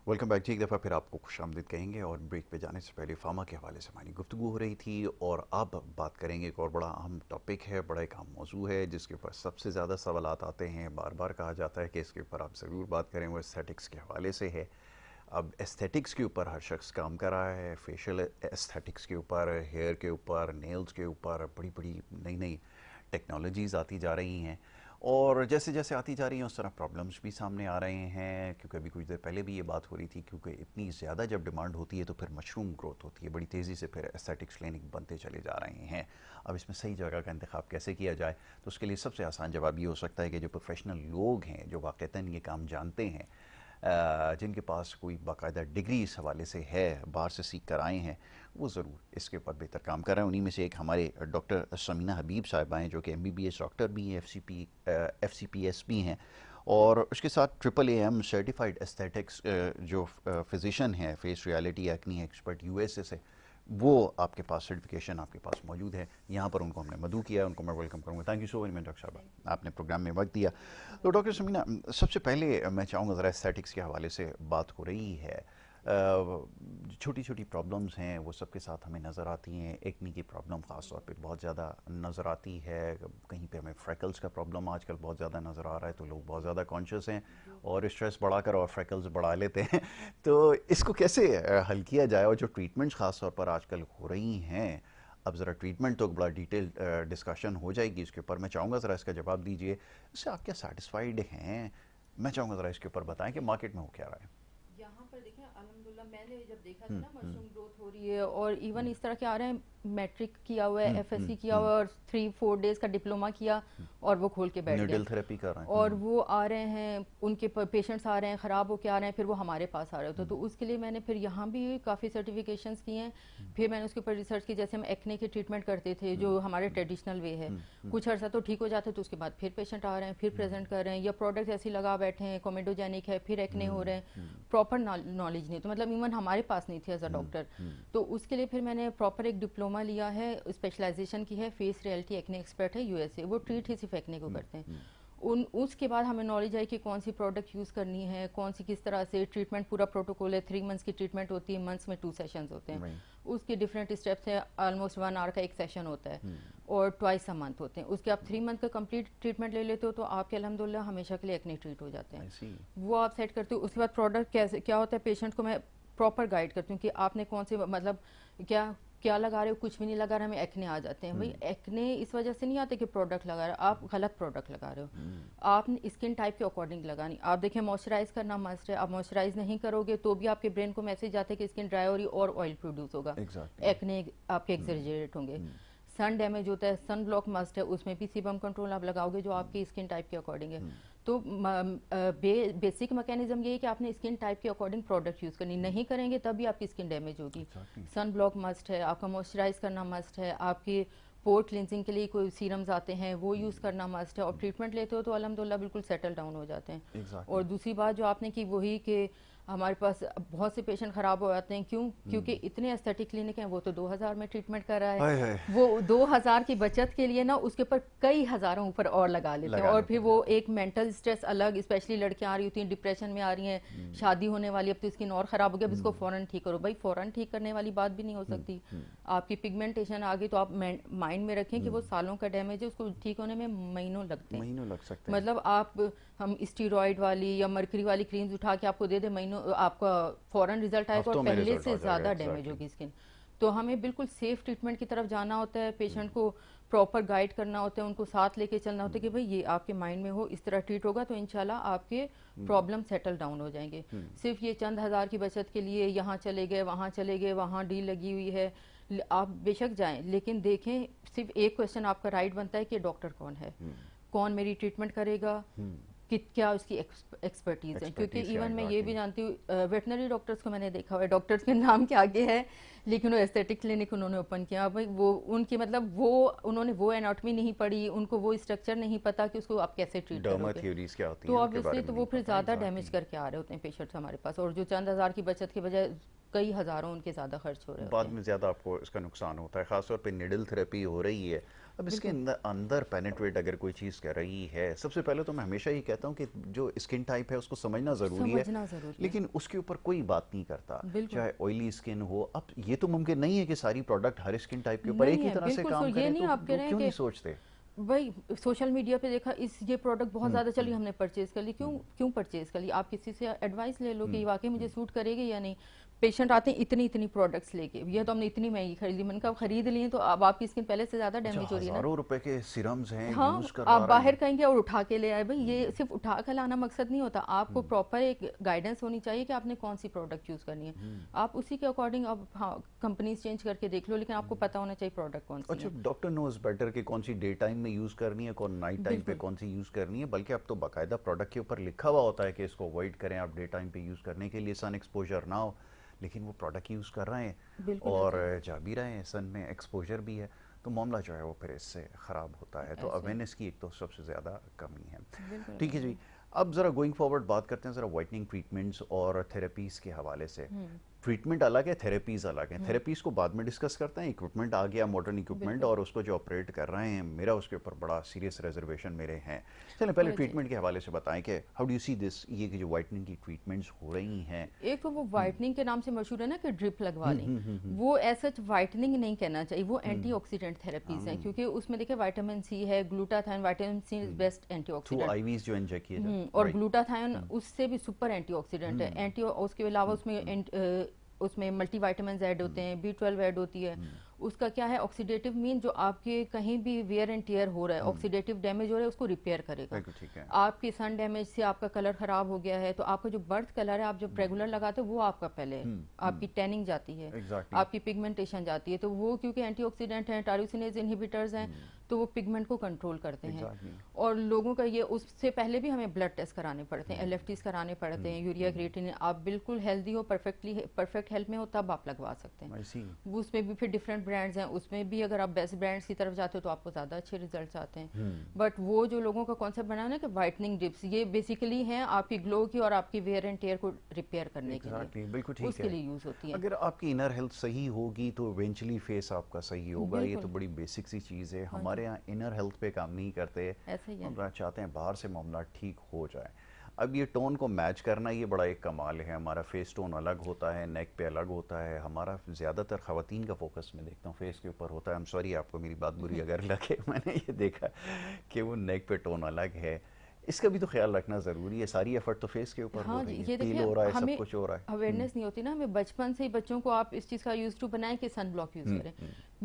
Welcome back जी। एक दफ़ा फिर आपको खुशामदीद कहेंगे और ब्रेक पे जाने से पहले फार्मा के हवाले से हमारी गुफ्तगू हो रही थी और अब बात करेंगे। एक और बड़ा अहम टॉपिक है, बड़ा एक अहम मौजू है जिसके ऊपर सबसे ज़्यादा सवालात आते हैं, बार बार कहा जाता है कि इसके ऊपर आप ज़रूर बात करें। वो एस्थेटिक्स के हवाले से है। अब एस्थेटिक्स के ऊपर हर शख्स काम कर रहा है, फेशियल एस्थेटिक्स के ऊपर, हेयर के ऊपर, नेल्स के ऊपर बड़ी बड़ी नई नई टेक्नोलॉजीज़ आती जा रही हैं और जैसे जैसे आती जा रही हैं उस तरह प्रॉब्लम्स भी सामने आ रहे हैं। क्योंकि अभी कुछ देर पहले भी ये बात हो रही थी, क्योंकि इतनी ज़्यादा जब डिमांड होती है तो फिर मशरूम ग्रोथ होती है, बड़ी तेज़ी से फिर एस्थेटिक्स क्लिनिक बनते चले जा रहे हैं। अब इसमें सही जगह का इंतखाब कैसे किया जाए, तो उसके लिए सबसे आसान जवाब ये हो सकता है कि जो प्रोफेशनल लोग हैं, जो वाक़तन ये काम जानते हैं, जिनके पास कोई बाकायदा डिग्री इस हवाले से है, बाहर से सीख कर आए हैं, वो ज़रूर इसके ऊपर बेहतर काम कर रहे हैं। उन्हीं में से एक हमारे डॉक्टर समीना हबीब साहिबा हैं, जो कि MBBS डॉक्टर भी हैं, FCPS भी हैं, और उसके साथ AAAM सर्टिफाइड एस्थेटिक्स जो फिजिशियन हैं, face reality acne expert USA से, वो आपके पास सर्टिफिकेशन आपके पास मौजूद है। यहाँ पर उनको हमने मदऊ किया, उनको मैं वेलकम करूँगा। Thank you so very much doctor साहब, आपने प्रोग्राम में वक्त दिया। तो डॉक्टर समीना, सबसे पहले मैं चाहूँगा ज़रा एस्थेटिक्स के हवाले से बात हो रही है, छोटी छोटी प्रॉब्लम्स हैं वो सबके साथ हमें नज़र आती हैं। एक्नी की प्रॉब्लम ख़ास तौर पे बहुत ज़्यादा नज़र आती है। कहीं पे हमें फ्रैकल्स का प्रॉब्लम आजकल बहुत ज़्यादा नज़र आ रहा है, तो लोग बहुत ज़्यादा कॉन्शियस हैं और स्ट्रेस बढ़ाकर और फ्रैकल्स बढ़ा लेते हैं। तो इसको कैसे हल किया जाए, और जो ट्रीटमेंट्स ख़ास तौर पर आजकल हो रही हैं, अब ज़रा ट्रीटमेंट तो बड़ा डिटेल डिस्कशन हो जाएगी इसके ऊपर, मैं चाहूँगा ज़रा इसका जवाब दीजिए। इससे आप क्या सेटिस्फाइड हैं? मैं चाहूँगा ज़रा इसके ऊपर बताएं कि मार्केट में हो क्या रहा है। यहाँ पर देखें, अल्हम्दुलिल्लाह मैंने जब देखा था हम्म ना हम्म मशरूम ग्रोथ हो रही है और इवन हम्म इस तरह के आ रहे हैं, मैट्रिक किया हुआ है, FSC किया हम्म। हुआ है और 3-4 डेज का डिप्लोमा किया और वो खोल के बैठ गए। नीडल थेरेपी कर रहे हैं। और वो आ रहे हैं, उनके पेशेंट्स आ रहे हैं ख़राब होके आ रहे हैं, फिर वो हमारे पास आ रहे होते हैं। तो उसके लिए मैंने फिर यहाँ भी काफ़ी सर्टिफिकेशंस किए हैं। फिर मैंने उसके ऊपर रिसर्च की, जैसे हम एक्ने के ट्रीटमेंट करते थे जो हमारे ट्रेडिशनल वे है, कुछ अर्सा तो ठीक हो जाते तो उसके बाद फिर पेशेंट आ रहे हैं, फिर प्रेजेंट कर रहे हैं, या प्रोडक्ट ऐसे लगा बैठे हैं, कोमेडोजेनिक है, फिर एक्ने हो रहे हैं। प्रॉपर नॉलेज नहीं, तो मतलब इवन हमारे पास नहीं थी एज अ डॉक्टर। तो उसके लिए फिर मैंने प्रॉपर एक डिप्लोमा लिया है, स्पेशलाइजेशन की है, फेस रियलिटी एक्ने एक्सपर्ट है USA, वो ट्रीट ही सिर्फ एक्ने को करते हैं। उन उसके बाद हमें नॉलेज आई कि कौन सी प्रोडक्ट यूज़ करनी है, कौन सी किस तरह से ट्रीटमेंट, पूरा प्रोटोकॉल है। 3 मंथ्स की ट्रीटमेंट होती है, मंथ्स में 2 सेशंस होते हैं। राइट। उसके डिफरेंट स्टेप्स हैं, ऑलमोस्ट 1 आवर का एक सेशन होता है और ट्वाइस अ मंथ होते हैं। उसके आप 3 मंथ का कंप्लीट ट्रीटमेंट ले लेते हो तो आपके अल्हम्दुलिल्लाह हमेशा के लिए एक्ने ट्रीट हो जाते हैं। आई सी। वो आप सेट करते हो। उसके बाद प्रोडक्ट कैसे क्या होता है, पेशेंट को मैं प्रॉपर गाइड करती हूँ कि आपने कौन से, मतलब क्या क्या लगा रहे हो, कुछ भी नहीं लगा रहे, हमें एक्ने आ जाते हैं। भाई एक्ने इस वजह से नहीं आते कि प्रोडक्ट लगा रहे हो, आप गलत प्रोडक्ट लगा रहे हो। आपने स्किन टाइप के अकॉर्डिंग लगानी। आप देखिए, मॉइस्चराइज करना मस्ट है, आप मॉइस्चराइज नहीं करोगे तो भी आपके ब्रेन को मैसेज आता है कि स्किन ड्राई हो रही और ऑयल प्रोड्यूस होगा, एग्जैक्टली। एक्ने आपके एक्सजरेट होंगे। सन डैमेज होता है, सन ब्लॉक मस्ट है, उसमें भी सीबम कंट्रोल आप लगाओगे जो आपकी स्किन टाइप के अकॉर्डिंग है। तो बेसिक मैकेनिज्म ये है कि आपने स्किन टाइप के अकॉर्डिंग प्रोडक्ट यूज़ करनी, नहीं करेंगे तभी आपकी स्किन डैमेज होगी। एग्जैक्टली। सन ब्लॉक मस्ट है, आपका मॉइस्चराइज करना मस्ट है, आपकी पोर क्लिनजिंग के लिए कोई सीरम्स आते हैं वो यूज़ करना मस्ट है, और ट्रीटमेंट लेते हो तो अल्हम्दुलिल्लाह बिल्कुल सेटल डाउन हो जाते हैं। और एग्जैक्टली। दूसरी बात जो आपने की वही कि हमारे पास बहुत से पेशेंट ख़राब हो जाते हैं, क्यों? क्योंकि इतने एस्थेटिक क्लिनिक हैं, वो तो 2000 में ट्रीटमेंट कर रहा है, हाय हाय। वो 2000 की बचत के लिए ना उसके ऊपर कई हज़ारों ऊपर और लगा लेते हैं। लगा और लेते फिर हैं। वो एक मेंटल स्ट्रेस अलग, स्पेशली लड़कियां आ रही होती हैं डिप्रेशन में आ रही हैं, शादी होने वाली, अब तो स्किन और ख़राब हो गया, अब इसको फ़ौरन ठीक करो। भाई फ़ौरन ठीक करने वाली बात भी नहीं हो सकती। आपकी पिगमेंटेशन आ गई तो आप माइंड में रखें कि वो सालों का डैमेज है, उसको ठीक होने में महीनों लगते हैं। महीनों लग सकते हैं। मतलब आप, हम स्टीरॉयड वाली या मर्करी वाली क्रीम्स उठा के आपको दे दे, महीनों आपका फौरन रिजल्ट आएगा और हफ्तों में पहले रिजल्ट से आ जाएगा। ज़्यादा डैमेज एग्जैक्टली। होगी स्किन। तो हमें बिल्कुल सेफ ट्रीटमेंट की तरफ जाना होता है, पेशेंट को प्रॉपर गाइड करना होता है, उनको साथ लेके चलना होता है कि भाई ये आपके माइंड में हो, इस तरह ट्रीट होगा तो इंशाल्लाह आपके प्रॉब्लम सेटल डाउन हो जाएंगे। सिर्फ ये चंद हज़ार की बचत के लिए यहाँ चले गए, वहाँ चले गए, वहाँ डील लगी हुई है, आप बेशक जाएं, लेकिन देखें, सिर्फ एक क्वेश्चन आपका राइट बनता है कि डॉक्टर कौन है, कौन मेरी ट्रीटमेंट करेगा, कि क्या उसकी एक्सपर्टीज़ है। क्योंकि एक्सपर्टीज क्या। इवन मैं ये भी एग्जैक्टली। जानती हूँ, वेटनरी डॉक्टर्स को मैंने देखा हुआ है, डॉक्टर्स के नाम के आगे है लेकिन वो एस्थेटिक क्लिनिक उन्होंने ओपन किया। भाई वो उनकी, मतलब वो उन्होंने वो एनाटॉमी नहीं पढ़ी, उनको वो स्ट्रक्चर नहीं पता कि उसको आप कैसे ट्रीट डर्मा करोगे। थ्योरीज क्या होती तो हैं उनके ऑब्वियसली बारे में तो नहीं वो फिर पता। ज़्यादा डैमेज एग्जैक्टली। करके आ रहे होते हैं पेशेंट्स हमारे पास, और जो चंद हज़ार की बचत के बजाय कई हज़ारों उनके ज़्यादा खर्च हो रहे होते बाद हैं। में ज़्यादा आपको इसका नुकसान होता है, ख़ासतौर पे निडल थेरेपी हो रही है। अब इसके बिल्कुल, अंदर अंदर पेनिट्रेट अगर कोई चीज़ कर रही है, सबसे पहले तो मैं हमेशा ही कहता हूँ कि जो स्किन टाइप है उसको समझना ज़रूरी है, समझना ज़रूरी है। लेकिन उसके ऊपर कोई बात नहीं करता। बिल्कुल। चाहे ऑयली स्किन हो, अब ये तो मुमकिन नहीं है कि सारी प्रोडक्ट हर स्किन टाइप के ऊपर एक नहीं ही है, तरह से बिल्कुल काम ये करें, नहीं तो आप कह लोग रहे हैं क्यों कि नहीं सोचते? वही सोशल मीडिया पे देखा इस ये प्रोडक्ट बहुत हुँ, ज़्यादा चली, हुँ, हमने परचेज कर ली, क्यों हुँ, क्यों परचेज कर ली? आप किसी से एडवाइस ले लो कि हुँ, ये वाकई मुझे हुँ। सूट करेगी या नहीं। पेशेंट आते हैं इतनी इतनी प्रोडक्ट्स लेके, ये तो हमने इतनी महंगी खरीदी, मैंने कहा खरीद लिए तो अब आपकी स्किन पहले से ज़्यादा अच्छा, डैमेज हो रही है ना। हज़ारों रुपए के सीरम्स हैं, हाँ, यूज़ आप करवा रहे बाहर हैं। कहेंगे और उठा के ले आए, भाई ये हुँ, सिर्फ उठा कर लाना मकसद नहीं होता, आपको हुँ, प्रॉपर एक गाइडेंस होनी चाहिए कि आपने कौन सी प्रोडक्ट यूज़ करनी है। हुँ। आप उसी के अकॉर्डिंग अब हाँ कंपनीज चेंज करके देख लो, लेकिन आपको पता होना चाहिए प्रोडक्ट कौन सी अच्छा, है। डॉक्टर नोज बेटर कि कौन सी डे टाइम में यूज़ करनी है, कौन नाइट टाइम पे बिल्कुल, कौन सी यूज़ करनी है, बल्कि अब तो बाकायदा प्रोडक्ट के ऊपर लिखा हुआ होता है कि इसको अवॉइड करें आप डे टाइम पे यूज़ करने के लिए, सन एक्सपोजर ना हो। लेकिन वो प्रोडक्ट यूज़ कर रहे हैं बिल्कुल और ऐसे ही जा भी रहे हैं, सन में एक्सपोजर भी है, तो मामला जो है वो फिर इससे ख़राब होता है। तो ऐसे ही अवेयरनेस की एक तो सबसे ज़्यादा कमी है। बिल्कुल ठीक है ऐसे जी। ही। अब ज़रा गोइंग फॉरवर्ड बात करते हैं ज़रा वाइटनिंग ट्रीटमेंट्स और थेरेपीज़ के हवाले से। हम्म। ट्रीटमेंट अलग है, थेरेपीज़ अलग हैं। हम्म। थेरेपीज़ को बाद में डिस्कस करते हैं। इक्विपमेंट आ गया, मॉडर्न इक्विपमेंट, बिल्कुल। और उसको जो ऑपरेट कर रहे हैं, मेरा उसके ऊपर बड़ा सीरियस रिजर्वेशन मेरे हैं। चलें पहले होना चाहिए। ट्रीटमेंट के हवाले से बताएं कि how do you see this, ये कि जो वाइटनिंग की ट्रीटमेंट्स हो रही हैं। एक तो वो हम्म, वाइटनिंग के नाम से मशहूर है ना कि ड्रिप लगवा लें, हम्म। वो ऐसा वाइटनिंग नहीं कहना चाहिए, वो हम्म, एंटीऑक्सीडेंट थेरेपीज हैं, हम क्योंकि उसमें देखिए विटामिन सी है, glutathione, vitamin C is best through antioxidant. IVs जो इंजेक्ट किए जाते हैं, और राइट। ग्लूटाथाइन हम्म, उससे भी सुपर एंटीऑक्सीडेंट है। हम्म, एंटी उसके अलावा हम्म, उसमें हम्म, उसमें मल्टीविटामिन्स ऐड होते हम्म, हैं, B12 ऐड होती है। हम्म, उसका क्या है, ऑक्सीडेटिव मीन जो आपके कहीं भी वेयर एंड टीयर हो रहा है, हम्म, ऑक्सीडेटिव डैमेज हो रहा है, उसको रिपेयर करेगा। बिल्कुल ठीक है। आपकी सन डैमेज से आपका कलर खराब हो गया है, तो आपका जो बर्थ कलर है आप जब रेगुलर लगाते हो वो आपका पहले है, आपकी टैनिंग जाती है, एग्जैक्टली। आपकी पिगमेंटेशन जाती है, तो वो क्योंकि एंटीऑक्सीडेंट हैं, टायरोसिनेज इनहिबिटर्स हैं, तो वो पिगमेंट को कंट्रोल करते हैं। एग्जैक्टली। और लोगों का ये, उससे पहले भी हमें ब्लड टेस्ट कराने पड़ते हैं, एलएफटीज कराने पड़ते हैं, यूरिया क्रिएटिनिन। आप बिल्कुल हेल्दी हो, परफेक्ट हेल्थ में हो, तब आप लगवा सकते हैं। आई सी। वो उसमें भी फिर डिफरेंट ब्रांड्स हैं, उसमें भी अगर आप बेस्ट ब्रांड्स की तरफ जाते हो तो आपको ज़्यादा अच्छे रिजल्ट्स आते हैं। बट वो जो लोगों का कॉन्सेप्ट बना है ना कि वाइटनिंग डिप्स, ये बेसिकली हैं आपकी ग्लो की और आपकी वेयर एंड टेयर को रिपेयर करने के लिए, एग्जैक्टली, बिल्कुल ठीक उसके है। लिए यूज़ होती हैं। अगर आपकी इनर हेल्थ सही होगी तो इवेंचुअली फेस आपका सही होगा, ये तो बिल्कुल। बड़ी बेसिक सी चीज़ है। हाँ हमारे जी, यहाँ इनर हेल्थ पे काम नहीं करते, ऐसे ही है। हम चाहते हैं बाहर से मामला ठीक हो जाए। अब ये टोन को मैच करना ये बड़ा एक कमाल है। हमारा फेस टोन अलग होता है, नेक पे अलग होता है। हमारा ज़्यादातर ख़वातीन का फोकस मैं देखता हूँ फेस के ऊपर होता है। आई एम सॉरी आपको मेरी बात बुरी अगर लगे, मैंने ये देखा कि वो नेक पे टोन अलग है। इसका भी तो ख्याल रखना ज़रूरी है। सारी एफर्ट तो फेस के ऊपर हो हाँ जी, रही है, ये पील देखिए हो रहा है, सब हमें कुछ हो रहा है। अवेयरनेस नहीं होती ना, हमें बचपन से ही बच्चों को आप इस चीज़ का यूज टू बनाएं कि सन ब्लॉक यूज़ करें।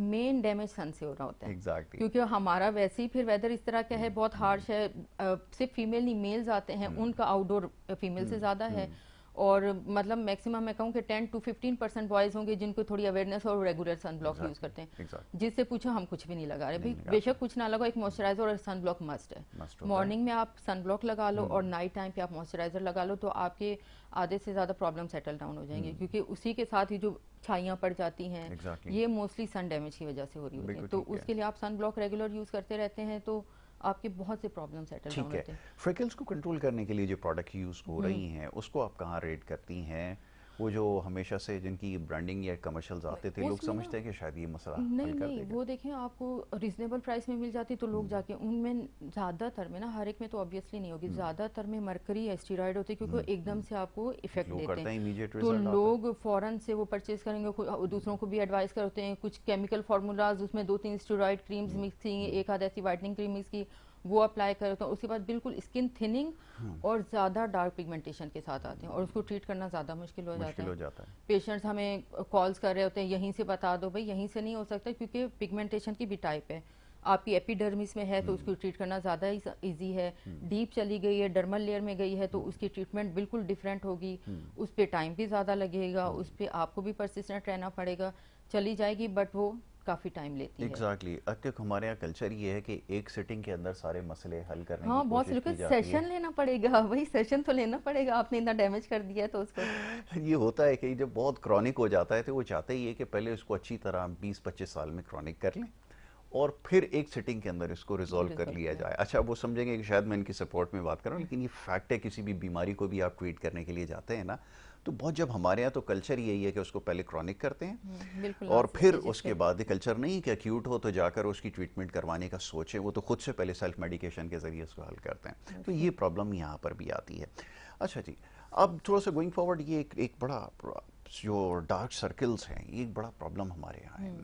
मेन डैमेज सन से हो रहा होता है, एग्जैक्टली। क्योंकि हमारा वैसे ही फिर वेदर इस तरह का है, बहुत हार्श है। सिर्फ फीमेल नहीं, मेल्स आते हैं, उनका आउटडोर फीमेल से ज़्यादा है। और मतलब मैक्सिमम मैं कहूँ कि 10 to 15% बॉयज़ होंगे जिनको थोड़ी अवेयरनेस और regular sun block use exactly. करते हैं। एग्जैक्टली। जिससे पूछो हम कुछ भी नहीं लगा रहे, नहीं भाई लगाते। बेशक कुछ ना लगाओ, एक मॉइस्चराइजर और सन ब्लॉक मस्ट है। मस्ट होता है। मॉर्निंग में आप सन ब्लॉक लगा लो और नाइट टाइम पे आप मॉइस्चराइजर लगा लो, तो आपके आधे से ज़्यादा प्रॉब्लम सेटल डाउन हो जाएंगे, क्योंकि उसी के साथ ही जो छाइयाँ पड़ जाती हैं, एग्जैक्टली। ये मोस्टली सन डैमेज की वजह से हो रही होती है। बिल्कुल तो ठीक है। उसके लिए आप सन ब्लॉक रेगुलर यूज़ करते रहते हैं तो आपके बहुत से प्रॉब्लम सेटल डाउन ठीक है। होते हैं। फ्रिकल्स को कंट्रोल करने के लिए जो प्रोडक्ट यूज़ हो रही हैं उसको आप कहाँ रेट करती हैं? वो जो हमेशा से जिनकी ब्रांडिंग या कमर्शियल्स आते थे, लोग उसमें ना समझते हैं कि शायद ये मसला नहीं हल कर नहीं, देगा। वो देखें आपको रिजनेबल प्राइस में मिल जाती तो लोग जाके उनमें, ज़्यादातर में ना, हर एक में तो ऑब्वियसली नहीं होगी, ज़्यादातर में मरकरी या स्टीरॉयड होती है, क्योंकि वो एकदम से आपको इफेक्ट ग्लो देते करते हैं, हैं। इमीडिएट तो रिजल्ट आता है। लोग फौरन से वो परचेज करेंगे, दूसरों को भी एडवाइस करते हैं। कुछ केमिकल फार्मूलाज, उसमें 2-3 स्टीरॉयड क्रीम्स मिक्स की, एक आध ऐसी वाइटनिंग क्रीम मिक्स की, वो अप्लाई करो तो उसके बाद बिल्कुल स्किन थिनिंग और ज़्यादा डार्क पिगमेंटेशन के साथ आते हैं, और उसको ट्रीट करना ज़्यादा मुश्किल हो जाता मुश्किल है। हो जाता है। पेशेंट्स हमें कॉल्स कर रहे होते हैं, यहीं से बता दो भाई, यहीं से नहीं हो सकता, क्योंकि पिगमेंटेशन की भी टाइप है। आपकी एपिडर्मिस में है तो उसको ट्रीट करना ज़्यादा ही ईजी है। डीप चली गई है, डर्मल लेयर में गई है, तो उसकी ट्रीटमेंट बिल्कुल डिफरेंट होगी। उस पर टाइम भी ज़्यादा लगेगा, उस पर आपको भी परसिस्टेंट रहना पड़ेगा। चली जाएगी बट वो काफ़ी टाइम लेती है। एग्जैक्टली। exactly. हमारे यहाँ कल्चर ये है कि एक सिटिंग के अंदर सारे मसले हल करने हाँ, की बहुत कोशिश से की जाती है। सेशन लेना पड़ेगा, वही सेशन तो लेना पड़ेगा, आपने इतना डैमेज कर दिया है तो उसको। ये होता है कि जब बहुत क्रॉनिक हो जाता है तो वो चाहते ही है कि पहले उसको अच्छी तरह 20-25 साल में क्रॉनिक कर लें, और फिर एक सिटिंग के अंदर इसको रिजॉल्व कर लिया जाए। अच्छा, वो समझेंगे कि शायद मैं इनकी सपोर्ट में बात कर रहा हूँ, लेकिन ये फैक्ट है, किसी भी बीमारी को भी आप ट्रीट करने के लिए जाते हैं ना, तो बहुत, जब हमारे यहाँ तो कल्चर यही है कि उसको पहले क्रॉनिक करते हैं बिल्कुल और लास्ट फिर स्टेजेस उसके पे। बाद कल्चर नहीं कि एक्यूट हो तो जाकर उसकी ट्रीटमेंट करवाने का सोचें, वो तो खुद से पहले सेल्फ मेडिकेशन के ज़रिए उसको हल करते हैं। तो ये प्रॉब्लम यहाँ पर भी आती है। अच्छा जी, अब थोड़ा सा गोइंग फॉरवर्ड, ये एक बड़ा जो डार्क सर्कल्स हैं, ये एक बड़ा प्रॉब्लम हमारे यहाँ है,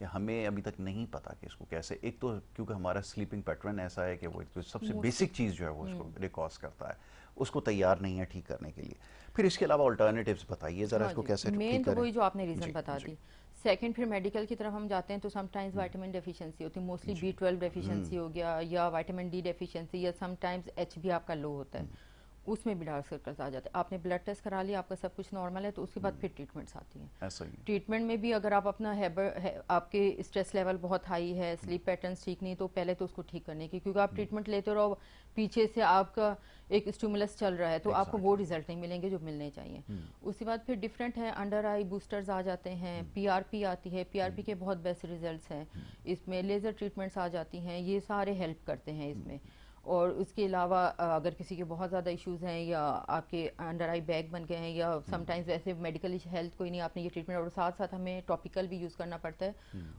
या हमें अभी तक नहीं पता कि इसको कैसे, एक तो क्योंकि हमारा स्लीपिंग पैटर्न ऐसा है कि वो एक तो सबसे मोस्टली बेसिक चीज़ जो है वो उसको कॉज करता है, उसको तैयार नहीं है ठीक करने के लिए। फिर इसके अलावा अल्टरनेटिव्स बताइए ज़रा, हाँ इसको जी, कैसे मेन ठीक तो करें। वही जो आपने रीज़न जी बता जी दी। सेकंड, फिर मेडिकल की तरफ हम जाते हैं तो समटाइम्स विटामिन डेफिशिएंसी होती है, मोस्टली जी। B12 डेफिशिएंसी हो गया, या विटामिन डी डेफिशिएंसी, या समटाइम्स एच भी आपका लो होता है, उसमें भी डार्क सर्कल्स आ जाते हैं। आपने ब्लड टेस्ट करा लिया, आपका सब कुछ नॉर्मल है, तो उसके बाद फिर ट्रीटमेंट्स आती हैं। ऐसा ही है। ट्रीटमेंट में भी अगर आप अपना आपके स्ट्रेस लेवल बहुत हाई है, स्लीप पैटर्न्स ठीक नहीं, तो पहले तो उसको ठीक करने की, क्योंकि आप ट्रीटमेंट लेते रहो, पीछे से आपका एक स्टिमुलस चल रहा है, तो आपको वो एग्जैक्टली। रिजल्ट नहीं मिलेंगे जो मिलने चाहिए। उसके बाद फिर डिफरेंट है, अंडर आई बूस्टर्स आ जाते हैं, पीआरपी आती है, पीआरपी के बहुत बेस्ट रिजल्ट्स हैं, इसमें लेज़र ट्रीटमेंट्स आ जाती हैं, ये सारे हेल्प करते हैं इसमें। और उसके अलावा अगर किसी के बहुत ज़्यादा इश्यूज हैं, या आपके अंडर आई बैग बन गए हैं, या समटाइम्स वैसे मेडिकल हेल्थ कोई नहीं, आपने ये ट्रीटमेंट, और साथ साथ हमें टॉपिकल भी यूज़ करना पड़ता है,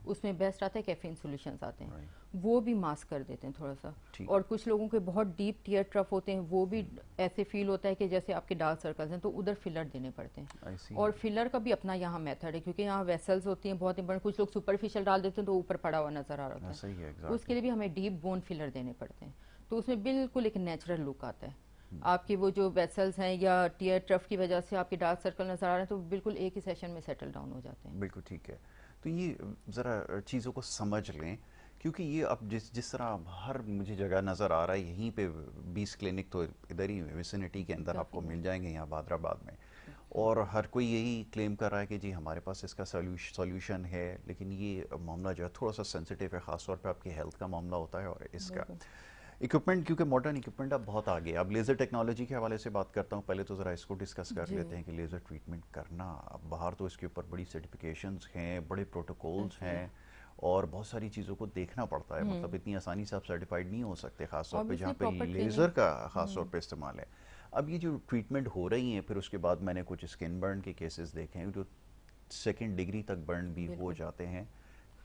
उसमें बेस्ट आता है कैफीन सॉल्यूशंस आते हैं, वो भी मास्क कर देते हैं थोड़ा सा। ठीक। और कुछ लोगों के बहुत डीप टीयर ट्रफ होते हैं, वो भी ऐसे फील होता है कि जैसे आपके डार्क सर्कल्स हैं, तो उधर फिलर देने पड़ते हैं। आई सी। और फिलर का भी अपना यहाँ मेथड है, क्योंकि यहाँ वेसल्स होती हैं बहुत इंपॉर्टेंट, कुछ लोग सुपरफिशियल डाल देते हैं तो ऊपर पड़ा हुआ नजर आ रहा होता ऐसा ही है, है, उसके लिए भी हमें डीप बोन फिलर देने पड़ते हैं, तो उसमें बिल्कुल एक नेचुरल लुक आता है। आपकी वो जो वेसल्स हैं या टीयर ट्रफ की वजह से आपके डार्क सर्कल नजर आ रहे हैं, तो बिल्कुल एक ही सेशन में सेटल डाउन हो जाते हैं। बिल्कुल ठीक है। तो ये ज़रा चीज़ों को समझ लें, क्योंकि ये अब जिस जिस तरह हर मुझे जगह नज़र आ रहा है, यहीं पे 20 क्लिनिक तो इधर ही विसिनिटी के अंदर आपको काफ़ी है। मिल जाएंगे, यहाँ हैदराबाद में, और हर कोई यही क्लेम कर रहा है कि जी हमारे पास इसका सॉल्यूशन है, लेकिन ये मामला जो है थोड़ा सा सेंसिटिव है, ख़ासतौर पे आपकी हेल्थ का मामला होता है, और इसका बिल्कुल। इक्विपमेंट, क्योंकि मॉडर्न इक्विपमेंट अब बहुत आगे है। अब लेज़र टेक्नोलॉजी के हवाले से बात करता हूँ, पहले तो ज़रा इसको डिस्कस कर जी। लेते हैं कि लेज़र ट्रीटमेंट करना, अब बाहर तो इसके ऊपर बड़ी सर्टिफिकेशंस हैं, बड़े प्रोटोकॉल्स अच्छा। हैं, और बहुत सारी चीज़ों को देखना पड़ता है, मतलब इतनी आसानी से आप सर्टिफाइड नहीं हो सकते, ख़ासतौर पे जहाँ ऑब्वियसली पे प्रॉपर लेज़र ट्रेनिंग। का ख़ासतौर पे इस्तेमाल है। अब ये जो ट्रीटमेंट हो रही हैं, फिर उसके बाद मैंने कुछ स्किन बर्न के केसेस देखे हैं, जो सेकेंड डिग्री तक बर्न भी हो बिल्कुल। जाते हैं,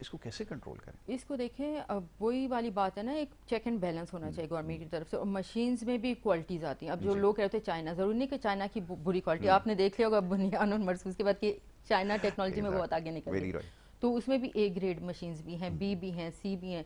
इसको कैसे कंट्रोल करें। इसको देखें, अब वही वाली बात है ना, एक चेक एंड बैलेंस होना चाहिए गवर्नमेंट की तरफ से, और मशीन्स में भी क्वालिटीज आती हैं। अब जो जी। लोग कहते हैं चाइना, जरूरी नहीं कि चाइना की बुरी क्वालिटी, आपने देख लिया होगा बुनियान और मरसूस के बाद कि चाइना टेक्नोलॉजी में बहुत आगे निकल वेरी गई, राइट। तो उसमें भी ए ग्रेड मशीन्स भी हैं, बी भी हैं, सी भी हैं।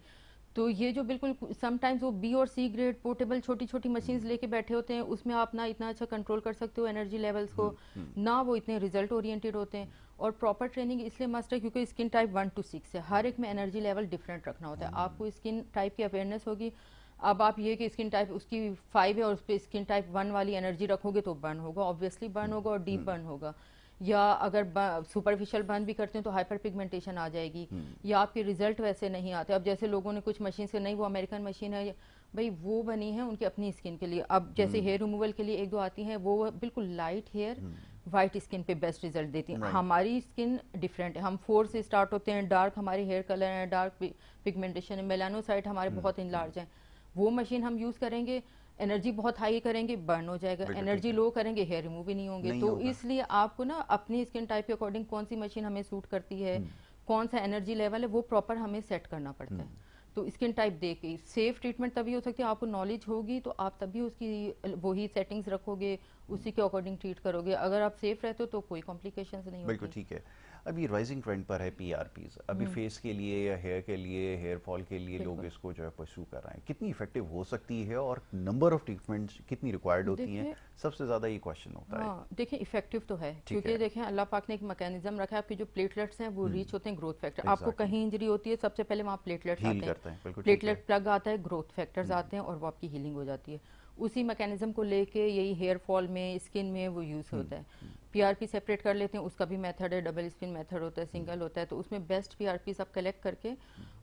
तो ये जो बिल्कुल समटाइम्स वो बी और सी ग्रेड पोर्टेबल छोटी छोटी मशीन्स लेके बैठे होते हैं, उसमें आप ना इतना अच्छा कंट्रोल कर सकते हो एनर्जी लेवल्स को, ना वो इतने रिजल्ट ओरिएंटेड होते हैं। और प्रॉपर ट्रेनिंग इसलिए मस्ट है क्योंकि स्किन टाइप 1 to 6 है, हर एक में एनर्जी लेवल डिफरेंट रखना होता है, आपको स्किन टाइप की अवेयरनेस होगी। अब आप ये कि स्किन टाइप उसकी 5 है और उस पर स्किन टाइप 1 वाली एनर्जी रखोगे तो बर्न होगा, ऑब्वियसली बर्न होगा, और डीप बर्न होगा। या अगर सुपरफिशियल बर्न भी करते हैं तो हाइपर पिगमेंटेशन आ जाएगी, या आपके रिजल्ट वैसे नहीं आते। अब जैसे लोगों ने कुछ मशीन से, नहीं वो अमेरिकन मशीन है भाई, वो बनी है उनकी अपनी स्किन के लिए। अब जैसे हेयर रिमूवल के लिए एक दो आती हैं, वो बिल्कुल लाइट हेयर वाइट स्किन पे बेस्ट रिजल्ट देती हैं। Right. हमारी स्किन डिफरेंट है, हम 4 से स्टार्ट होते हैं, डार्क हमारे हेयर कलर है, डार्क पिगमेंटेशन है, मेलानोसाइट हमारे बहुत इनलार्ज हैं। वो मशीन हम यूज़ करेंगे, एनर्जी बहुत हाई करेंगे बर्न हो जाएगा, बिल्कुल ठीक एनर्जी है। लो करेंगे हेयर रिमूव ही नहीं होंगे। नहीं तो होगा। इसलिए आपको ना अपनी स्किन टाइप के अकॉर्डिंग कौन सी मशीन हमें सूट करती है, कौन सा एनर्जी लेवल है, वो प्रॉपर हमें सेट करना पड़ता है। तो स्किन टाइप देख के सेफ ट्रीटमेंट तभी हो सकती है, आपको नॉलेज होगी तो आप तभी उसकी वही सेटिंग्स रखोगे, उसी के अकॉर्डिंग ट्रीट करोगे। अगर आप सेफ रहते हो तो कोई कॉम्प्लिकेशंस नहीं बिल्कुल होती। ठीक है। अभी राइजिंग ट्रेंड पर है पीआरपीज, अभी फेस के लिए या हेयर के लिए, हेयर फॉल के लिए लोग बिल्कुल। इसको जो है परस्यू कर रहे हैं, कितनी इफेक्टिव हो सकती है, और नंबर ऑफ ट्रीटमेंट्स कितनी रिक्वायर्ड होती हैं, देखिए, सबसे ज़्यादा ये क्वेश्चन होता है। हाँ देखिए, इफेक्टिव तो है, ठीक क्योंकि है। देखें अल्लाह पाक ने एक मैकेनिज्म रखा है, आपके जो प्लेटलेट्स हैं वो रीच होते हैं ग्रोथ फैक्टर। आपको एग्जैक्टली। कहीं इंजरी होती है, सबसे पहले वहाँ प्लेटलेट्स हील आते हैं, करते हैं, बिल्कुल ठीक है। प्लेटलेट प्लग आता है, ग्रोथ फैक्टर्स आते हैं, और वो आपकी हीलिंग हो जाती है। उसी मैकेनिज्म को लेके यही हेयर फॉल में, स्किन में वो यूज़ होता है। पीआरपी सेपरेट कर लेते हैं, उसका भी मेथड है, डबल स्पिन मेथड होता है, सिंगल होता है। तो उसमें बेस्ट पीआरपी सब कलेक्ट करके,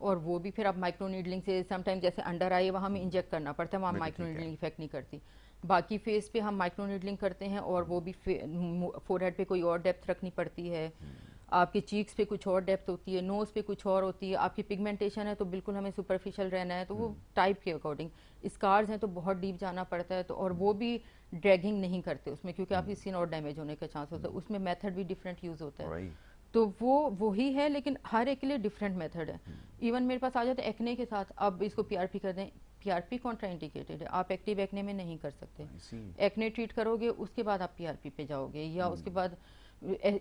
और वो भी फिर आप माइक्रो नीडलिंग से, समटाइम जैसे अंडर आई वहाँ में इंजेक्ट करना पड़ता है, वहाँ बिल्कुल माइक्रो ठीक है। नीडलिंग इफेक्ट नहीं करती। बाकी फेस पे हम माइक्रो नीडलिंग करते हैं, और वो भी फोरहेड पे कोई और डेप्थ रखनी पड़ती है। आपकी चीक्स पे कुछ और डेप्थ होती है, नोज पे कुछ और होती है, आपकी पिगमेंटेशन है तो बिल्कुल हमें सुपरफिशियल रहना है, तो वो टाइप के अकॉर्डिंग। स्कार्स हैं तो बहुत डीप जाना पड़ता है, तो और वो भी ड्रैगिंग नहीं करते उसमें, क्योंकि आपकी स्किन और डैमेज होने का चांस होता है, उसमें मेथड भी डिफरेंट यूज होता है। राइट। तो वो वही है, लेकिन हर एक के लिए डिफरेंट मेथड है। इवन मेरे पास आ जाते हैं एक्ने के साथ, अब इसको पीआरपी कर दें, पीआरपी कॉन्ट्रा इंडिकेटेड है, आप एक्टिव एक्ने में नहीं कर सकते। आई सी। एक्ने ट्रीट करोगे उसके बाद आप पीआरपी पे जाओगे, या उसके बाद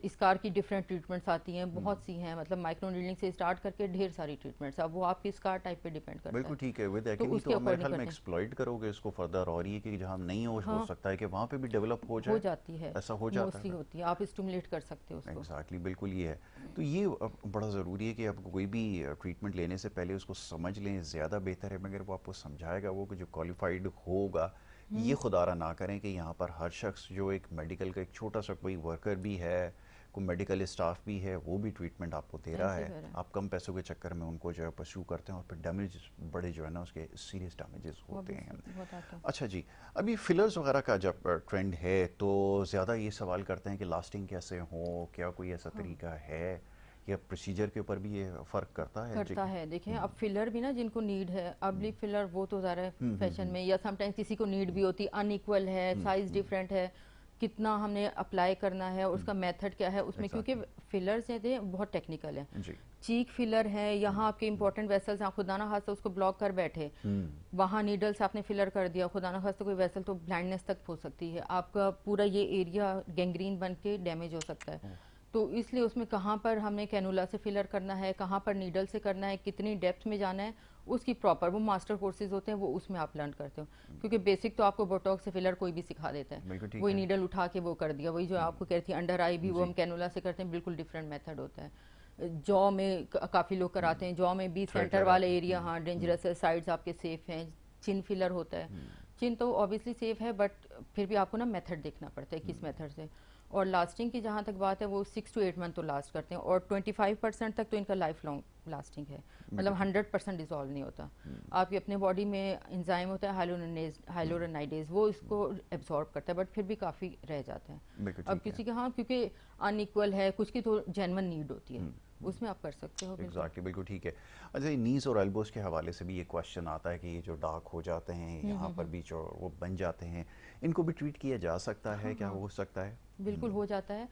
स्कार की डिफरेंट ट्रीटमेंट्स आती हैं, बहुत सी हैं, मतलब माइक्रो नीडलिंग से स्टार्ट करके ढेर सारी ट्रीटमेंट्स, अब वो आपकी स्कार टाइप पे डिपेंड करता बिल्कुल है, ठीक है। विद तो एक्ने उसके तो मेरे अकॉर्डिंग ख्याल में करते हैं। एक्सप्लॉइट करोगे इसको फर्दर, और ये कि जहाँ नहीं हो हाँ, सकता है कि वहाँ पे भी डेवलप हो हो जाए। जाती है, ऐसा हो जाता मोस्टली है। होती है, आप स्टिमुलेट कर सकते हो उसको। एग्जैक्टली, बिल्कुल ये है। तो ये बड़ा ज़रूरी है कि आपको कोई भी ट्रीटमेंट लेने से पहले उसको समझ लें, ज़्यादा बेहतर है मगर वो आपको समझाएगा वो कि जो क्वालिफाइड होगा। ये खुदारा ना करें कि यहाँ पर हर शख्स जो एक मेडिकल का एक छोटा सा कोई वर्कर भी है, कोई मेडिकल स्टाफ भी है, वो भी ट्रीटमेंट आपको दे रहा ऐसे है। कर रहा है, आप कम पैसों के चक्कर में उनको जो है परस्यू करते हैं और फिर डैमेज बड़े जो है ना उसके सीरियस डैमेजेस होते हैं। ऑब्वियसली बहुत आता है। अच्छा जी, अभी फिलर्स वगैरह का जब ट्रेंड है तो ज़्यादा ये सवाल करते हैं कि लास्टिंग कैसे हो, क्या कोई ऐसा हाँ, तरीका है या प्रोसीजर के ऊपर भी ये फ़र्क करता है जी? करता है। देखें, अब फिलर भी ना जिनको नीड है, अब लिप फिलर वो तो ज़्यादा फैशन में, या समटाइम्स किसी को नीड भी होती, अनइक्वल है, साइज डिफरेंट है, कितना हमने अप्लाई करना है, उसका मेथड क्या है उसमें, क्योंकि एग्जैक्टली। फिलर्स हैं बहुत टेक्निकल है। जी। चीक फिलर है, यहाँ आपके इंपॉर्टेंट वेसल्स, आप खुदा ना खास्ता उसको ब्लॉक कर बैठे, हम्म। वहाँ नीडल से आपने फिलर कर दिया, खुदा ना खास्ता कोई वेसल तो ब्लाइंडनेस तक हो सकती है, आपका पूरा ये एरिया गैंग्रीन बन के डैमेज हो सकता है। तो इसलिए उसमें कहाँ पर हमें कैनुला से फिलर करना है, कहाँ पर नीडल से करना है, कितनी डेप्थ में जाना है, उसकी प्रॉपर वो मास्टर कोर्सेज होते हैं, वो उसमें आप लर्न करते हो। क्योंकि बेसिक तो आपको बोटॉक्स से फिलर कोई भी सिखा देता है, बिल्कुल ठीक वही है। नीडल उठा के वो कर दिया, वही जो आपको कहती है अंडर आई भी वो जी। हम कैनुला से करते हैं, बिल्कुल डिफरेंट मेथड होता है। जॉ में काफ़ी लोग कराते हैं, जॉ में भी थ्रेड सेंटर लगा वाले के। एरिया हाँ डेंजरस है, साइड्स आपके सेफ हैं। चिन फिलर होता है, चिन तो ऑब्वियसली सेफ है, बट फिर भी आपको ना मेथड देखना पड़ता है किस मेथड से। और लास्टिंग की जहाँ तक बात है, वो 6 to 8 मंथ तो लास्ट करते हैं, और 25% तक तो इनका लाइफ लॉन्ग लास्टिंग है, मतलब 100% डिजॉल्व नहीं होता। आपकी अपने बॉडी में एंजाइम होता है हाइलोरनाइडेज, वो इसको एब्जॉर्ब करता है, बट फिर भी काफ़ी रह जाते हैं। बिल्कुल अब ठीक है। किसी के हाँ, क्योंकि अनइक्वल है, कुछ की तो जेन्युइन नीड होती है, उसमें आप कर सकते हो बिल्कुल। एग्जैक्टली, बिल्कुल ठीक है। अच्छा, नीज और एल्बोज के हवाले से भी ये क्वेश्चन आता है कि ये जो डार्क हो जाते हैं यहाँ पर भी जो वो बन जाते हैं, इनको भी ट्रीट किया जा सकता है, हाँ क्या हाँ, हो सकता है? बिल्कुल हो जाता है।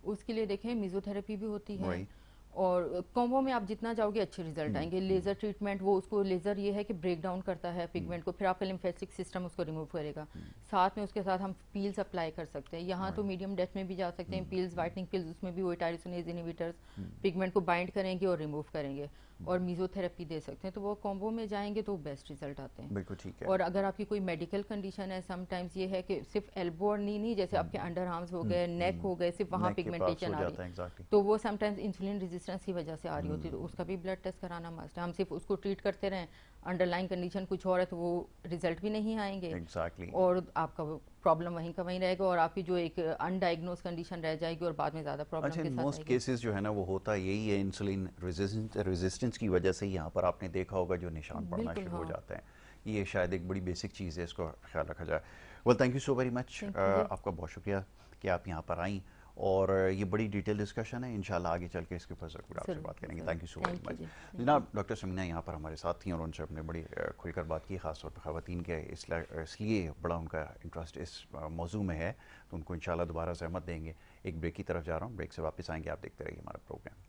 उसके लिए देखें मिज़ोथेरेपी भी होती है, राइट। और कॉम्बो में आप जितना जाओगे अच्छे रिजल्ट आएंगे। लेज़र ट्रीटमेंट, वो उसको लेज़र ये है कि ब्रेक डाउन करता है पिगमेंट को, फिर आपका लिम्फेटिक सिस्टम उसको रिमूव करेगा। साथ में उसके साथ हम पील्स अप्लाई कर सकते हैं, यहाँ तो मीडियम डेप्थ में भी जा सकते हैं पील्स, वाइटनिंग पील्स, उसमें भी वही टायरोसिनेज इनहिबिटर्स पिगमेंट को बाइंड करेंगे और रिमूव करेंगे, और मीज़ोथेरेपी दे सकते हैं, तो वो कॉम्बो में जाएंगे तो बेस्ट रिजल्ट आते हैं। बिल्कुल ठीक है। और अगर आपकी कोई मेडिकल कंडीशन है, समटाइम्स ये है कि सिर्फ एल्बो और नी नहीं, जैसे आपके अंडर आर्म्स हो गए, नेक हो गए, सिर्फ वहाँ नेक के पास पिगमेंटेशन हो आ रही, जाता है। एग्जैक्टली। तो वो समटाइम्स इंसुलिन रेजिस्टेंस की वजह से आ रही होती है, तो उसका भी ब्लड टेस्ट कराना मस्ट है। हम सिर्फ उसको ट्रीट करते रहें, अंडरलाइन कंडीशन कुछ और है तो वो रिजल्ट भी नहीं आएंगे, एग्जैक्टली। और आपका प्रॉब्लम वहीं का वहीं रहेगा, और आपकी जो एक अनडायग्नोज कंडीशन रह जाएगी और बाद में ज़्यादा प्रॉब्लम अच्छा, के इन साथ मोस्ट आएगी। केसेस जो है ना वो होता यही है, इंसुलिन रेजिस्टेंस की वजह से ही यहाँ पर आपने देखा होगा जो निशान पड़ना बिल्कुल शुरू हो हाँ। जाते हैं। ये शायद एक बड़ी बेसिक चीज़ है, इसको ख्याल रखा जाए। Well, thank you so very much. Thank you जी। आपका बहुत शुक्रिया कि आप यहाँ पर आई, और ये बड़ी डिटेल डिस्कशन है, इंशाल्लाह आगे चल के इसके ऊपर ज़रूर आपसे बात करेंगे। जरूर, thank you so very thank you much. जी, थैंक यू। जनाब, डॉक्टर समीना यहाँ पर हमारे साथ थी और उनसे अपने बड़ी खुलकर बात की, ख़ासतौर पर ख़वातीन के इसलिए बड़ा उनका इंटरेस्ट इस मौजू में है, तो उनको इंशाल्लाह दोबारा सहमत देंगे। एक ब्रेक की तरफ जा रहा हूँ, ब्रेक से वापस आएंगे, आप देखते रहिए हमारा प्रोग्राम।